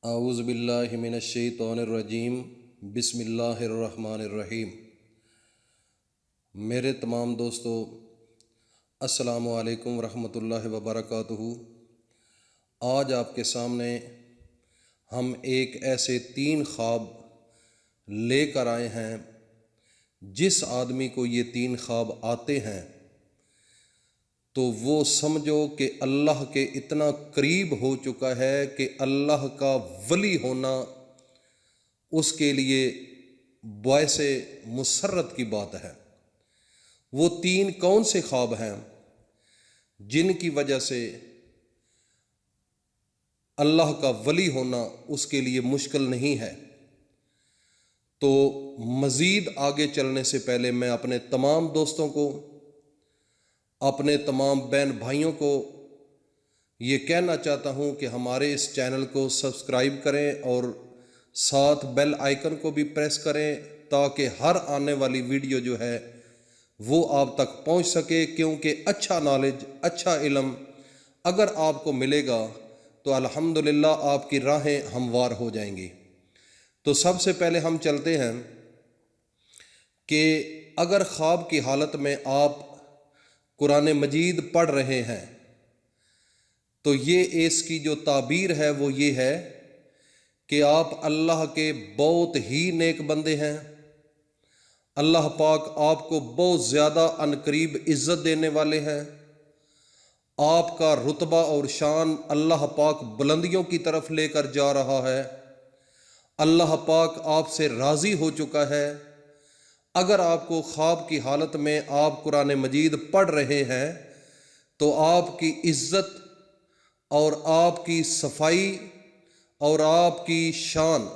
اعوذ باللہ من الشیطان الرجیم بسم اللہ الرحمن الرحیم۔ میرے تمام دوستو، السلام علیکم ورحمۃ اللہ وبرکاتہ۔ آج آپ کے سامنے ہم ایک ایسے 3 خواب لے کر آئے ہیں، جس آدمی کو یہ 3 خواب آتے ہیں تو وہ سمجھو کہ اللہ کے اتنا قریب ہو چکا ہے کہ اللہ کا ولی ہونا اس کے لیے باعث مسرت کی بات ہے۔ وہ 3 کون سے خواب ہیں جن کی وجہ سے اللہ کا ولی ہونا اس کے لیے مشکل نہیں ہے؟ تو مزید آگے چلنے سے پہلے میں اپنے تمام دوستوں کو، اپنے تمام بہن بھائیوں کو یہ کہنا چاہتا ہوں کہ ہمارے اس چینل کو سبسکرائب کریں اور ساتھ بیل آئیکن کو بھی پریس کریں، تاکہ ہر آنے والی ویڈیو جو ہے وہ آپ تک پہنچ سکے، کیونکہ اچھا نالج، اچھا علم اگر آپ کو ملے گا تو الحمدللہ آپ کی راہیں ہموار ہو جائیں گی۔ تو سب سے پہلے ہم چلتے ہیں کہ اگر خواب کی حالت میں آپ قرآن مجید پڑھ رہے ہیں تو یہ اس کی جو تعبیر ہے وہ یہ ہے کہ آپ اللہ کے بہت ہی نیک بندے ہیں۔ اللہ پاک آپ کو بہت زیادہ عنقریب عزت دینے والے ہیں۔ آپ کا رتبہ اور شان اللہ پاک بلندیوں کی طرف لے کر جا رہا ہے۔ اللہ پاک آپ سے راضی ہو چکا ہے۔ اگر آپ کو خواب کی حالت میں آپ قرآن مجید پڑھ رہے ہیں تو آپ کی عزت اور آپ کی صفائی اور آپ کی شان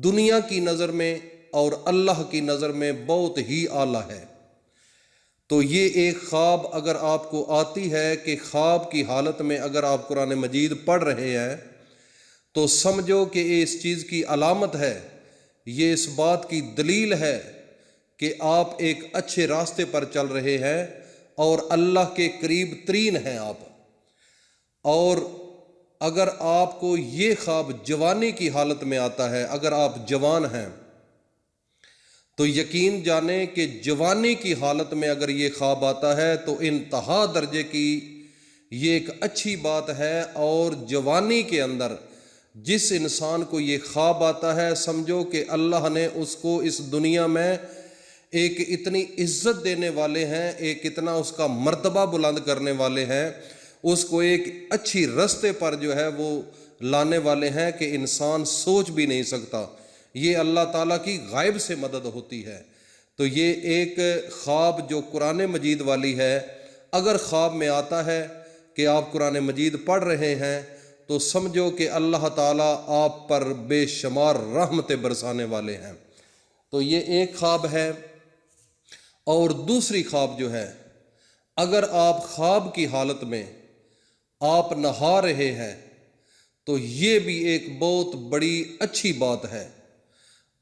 دنیا کی نظر میں اور اللہ کی نظر میں بہت ہی اعلیٰ ہے۔ تو یہ ایک خواب اگر آپ کو آتی ہے کہ خواب کی حالت میں اگر آپ قرآن مجید پڑھ رہے ہیں تو سمجھو کہ یہ اس چیز کی علامت ہے، یہ اس بات کی دلیل ہے کہ آپ ایک اچھے راستے پر چل رہے ہیں اور اللہ کے قریب ترین ہیں آپ۔ اور اگر آپ کو یہ خواب جوانی کی حالت میں آتا ہے، اگر آپ جوان ہیں تو یقین جانیں کہ جوانی کی حالت میں اگر یہ خواب آتا ہے تو انتہا درجے کی یہ ایک اچھی بات ہے۔ اور جوانی کے اندر جس انسان کو یہ خواب آتا ہے، سمجھو کہ اللہ نے اس کو اس دنیا میں ایک اتنی عزت دینے والے ہیں، ایک اتنا اس کا مرتبہ بلند کرنے والے ہیں، اس کو ایک اچھی راستے پر جو ہے وہ لانے والے ہیں کہ انسان سوچ بھی نہیں سکتا۔ یہ اللہ تعالیٰ کی غائب سے مدد ہوتی ہے۔ تو یہ ایک خواب جو قرآن مجید والی ہے، اگر خواب میں آتا ہے کہ آپ قرآن مجید پڑھ رہے ہیں تو سمجھو کہ اللہ تعالیٰ آپ پر بے شمار رحمتیں برسانے والے ہیں۔ تو یہ ایک خواب ہے۔ اور دوسری خواب جو ہے، اگر آپ خواب کی حالت میں آپ نہا رہے ہیں تو یہ بھی ایک بہت بڑی اچھی بات ہے۔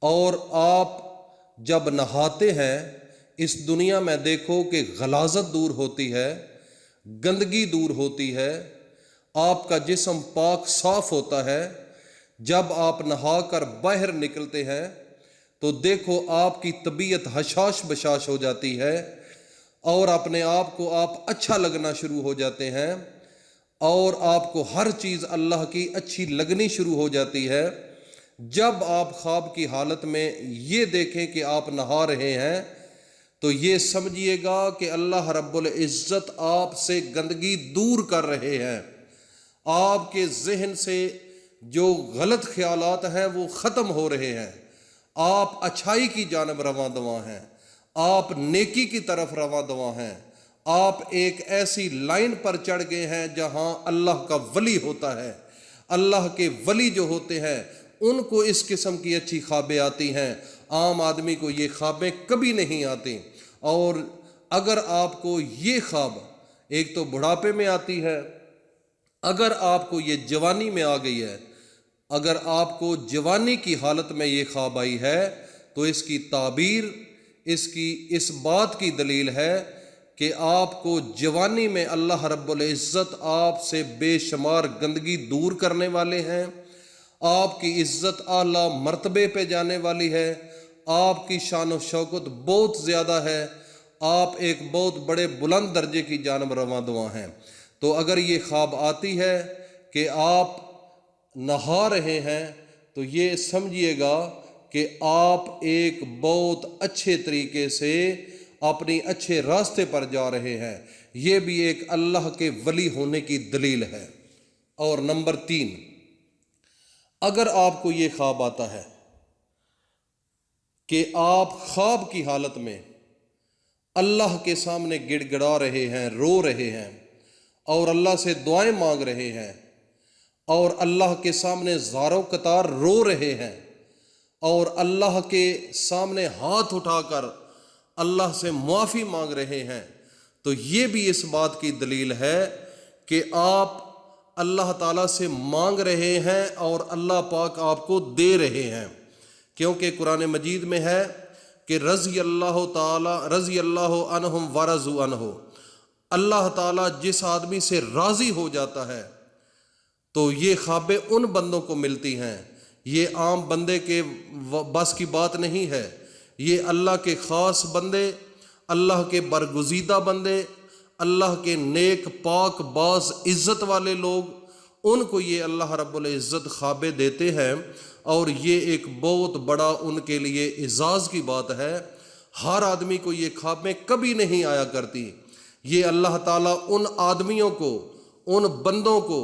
اور آپ جب نہاتے ہیں اس دنیا میں دیکھو کہ غلاظت دور ہوتی ہے، گندگی دور ہوتی ہے، آپ کا جسم پاک صاف ہوتا ہے۔ جب آپ نہا کر باہر نکلتے ہیں تو دیکھو آپ کی طبیعت حشاش بشاش ہو جاتی ہے اور اپنے آپ کو آپ اچھا لگنا شروع ہو جاتے ہیں اور آپ کو ہر چیز اللہ کی اچھی لگنی شروع ہو جاتی ہے۔ جب آپ خواب کی حالت میں یہ دیکھیں کہ آپ نہا رہے ہیں تو یہ سمجھیے گا کہ اللہ رب العزت آپ سے گندگی دور کر رہے ہیں۔ آپ کے ذہن سے جو غلط خیالات ہیں وہ ختم ہو رہے ہیں۔ آپ اچھائی کی جانب رواں دواں ہیں، آپ نیکی کی طرف رواں دواں ہیں، آپ ایک ایسی لائن پر چڑھ گئے ہیں جہاں اللہ کا ولی ہوتا ہے۔ اللہ کے ولی جو ہوتے ہیں ان کو اس قسم کی اچھی خوابیں آتی ہیں، عام آدمی کو یہ خوابیں کبھی نہیں آتی۔ اور اگر آپ کو یہ خواب ایک تو بڑھاپے میں آتی ہے، اگر آپ کو یہ جوانی میں آ گئی ہے، اگر آپ کو جوانی کی حالت میں یہ خواب آئی ہے تو اس کی تعبیر اس بات کی دلیل ہے کہ آپ کو جوانی میں اللہ رب العزت آپ سے بے شمار گندگی دور کرنے والے ہیں، آپ کی عزت اعلیٰ مرتبے پہ جانے والی ہے، آپ کی شان و شوکت بہت زیادہ ہے، آپ ایک بہت بڑے بلند درجے کی جانب رواں دواں ہیں۔ تو اگر یہ خواب آتی ہے کہ آپ نہا رہے ہیں تو یہ سمجھیے گا کہ آپ ایک بہت اچھے طریقے سے اپنی اچھے راستے پر جا رہے ہیں، یہ بھی ایک اللہ کے ولی ہونے کی دلیل ہے۔ اور نمبر 3، اگر آپ کو یہ خواب آتا ہے کہ آپ خواب کی حالت میں اللہ کے سامنے گڑ گڑا رہے ہیں، رو رہے ہیں اور اللہ سے دعائیں مانگ رہے ہیں اور اللہ کے سامنے زاروں قطار رو رہے ہیں اور اللہ کے سامنے ہاتھ اٹھا کر اللہ سے معافی مانگ رہے ہیں، تو یہ بھی اس بات کی دلیل ہے کہ آپ اللہ تعالیٰ سے مانگ رہے ہیں اور اللہ پاک آپ کو دے رہے ہیں، کیونکہ قرآن مجید میں ہے کہ رضی اللہ عنہم ورضوا عنہ، اللہ تعالیٰ جس آدمی سے راضی ہو جاتا ہے تو یہ خوابیں ان بندوں کو ملتی ہیں، یہ عام بندے کے بس کی بات نہیں ہے، یہ اللہ کے خاص بندے، اللہ کے برگزیدہ بندے، اللہ کے نیک پاک باز عزت والے لوگ، ان کو یہ اللہ رب العزت خوابیں دیتے ہیں، اور یہ ایک بہت بڑا ان کے لیے اعزاز کی بات ہے۔ ہر آدمی کو یہ خوابیں کبھی نہیں آیا کرتی، یہ اللہ تعالیٰ ان آدمیوں کو، ان بندوں کو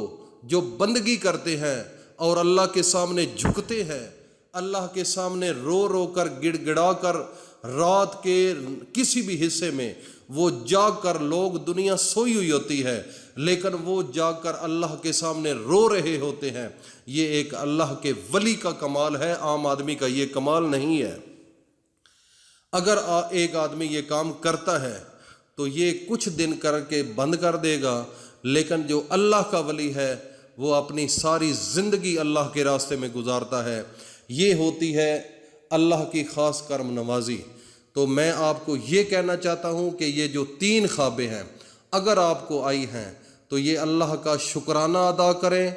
جو بندگی کرتے ہیں اور اللہ کے سامنے جھکتے ہیں، اللہ کے سامنے رو رو کر گڑ گڑا کر، رات کے کسی بھی حصے میں وہ جاگ کر، لوگ دنیا سوئی ہوئی ہوتی ہے لیکن وہ جاگ کر اللہ کے سامنے رو رہے ہوتے ہیں، یہ ایک اللہ کے ولی کا کمال ہے، عام آدمی کا یہ کمال نہیں ہے۔ اگر ایک آدمی یہ کام کرتا ہے تو یہ کچھ دن کر کے بند کر دے گا، لیکن جو اللہ کا ولی ہے وہ اپنی ساری زندگی اللہ کے راستے میں گزارتا ہے، یہ ہوتی ہے اللہ کی خاص کرم نوازی۔ تو میں آپ کو یہ کہنا چاہتا ہوں کہ یہ جو 3 خوابیں ہیں اگر آپ کو آئی ہیں تو یہ اللہ کا شکرانہ ادا کریں،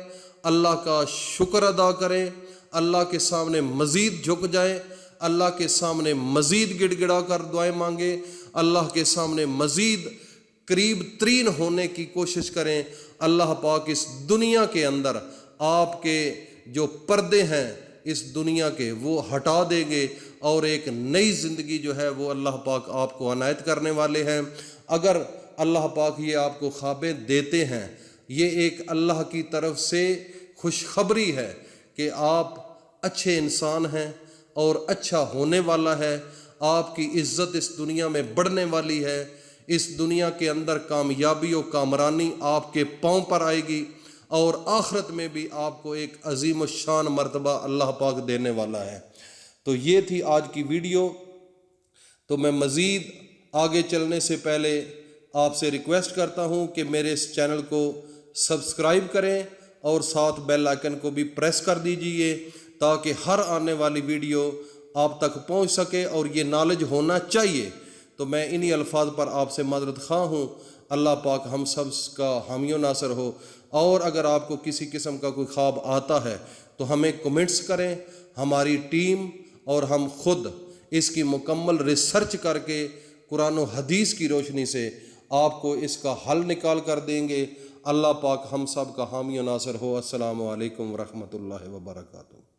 اللہ کا شکر ادا کریں، اللہ کے سامنے مزید جھک جائیں، اللہ کے سامنے مزید گڑ گڑا کر دعائیں مانگیں، اللہ کے سامنے مزید قریب ترین ہونے کی کوشش کریں۔ اللہ پاک اس دنیا کے اندر آپ کے جو پردے ہیں اس دنیا کے وہ ہٹا دیں گے اور ایک نئی زندگی جو ہے وہ اللہ پاک آپ کو عنایت کرنے والے ہیں۔ اگر اللہ پاک یہ آپ کو خوابیں دیتے ہیں، یہ ایک اللہ کی طرف سے خوشخبری ہے کہ آپ اچھے انسان ہیں اور اچھا ہونے والا ہے، آپ کی عزت اس دنیا میں بڑھنے والی ہے، اس دنیا کے اندر کامیابی و کامرانی آپ کے پاؤں پر آئے گی، اور آخرت میں بھی آپ کو ایک عظیم الشان مرتبہ اللہ پاک دینے والا ہے۔ تو یہ تھی آج کی ویڈیو۔ تو میں مزید آگے چلنے سے پہلے آپ سے ریکویسٹ کرتا ہوں کہ میرے اس چینل کو سبسکرائب کریں اور ساتھ بیل آئیکن کو بھی پریس کر دیجئے تاکہ ہر آنے والی ویڈیو آپ تک پہنچ سکے، اور یہ نالج ہونا چاہیے۔ تو میں انہی الفاظ پر آپ سے معذرت خواہ ہوں۔ اللہ پاک ہم سب کا حامی و ناصر ہو، اور اگر آپ کو کسی قسم کا کوئی خواب آتا ہے تو ہمیں کمنٹس کریں، ہماری ٹیم اور ہم خود اس کی مکمل ریسرچ کر کے قرآن و حدیث کی روشنی سے آپ کو اس کا حل نکال کر دیں گے۔ اللہ پاک ہم سب کا حامی و ناصر ہو۔ السلام علیکم ورحمۃ اللہ وبرکاتہ۔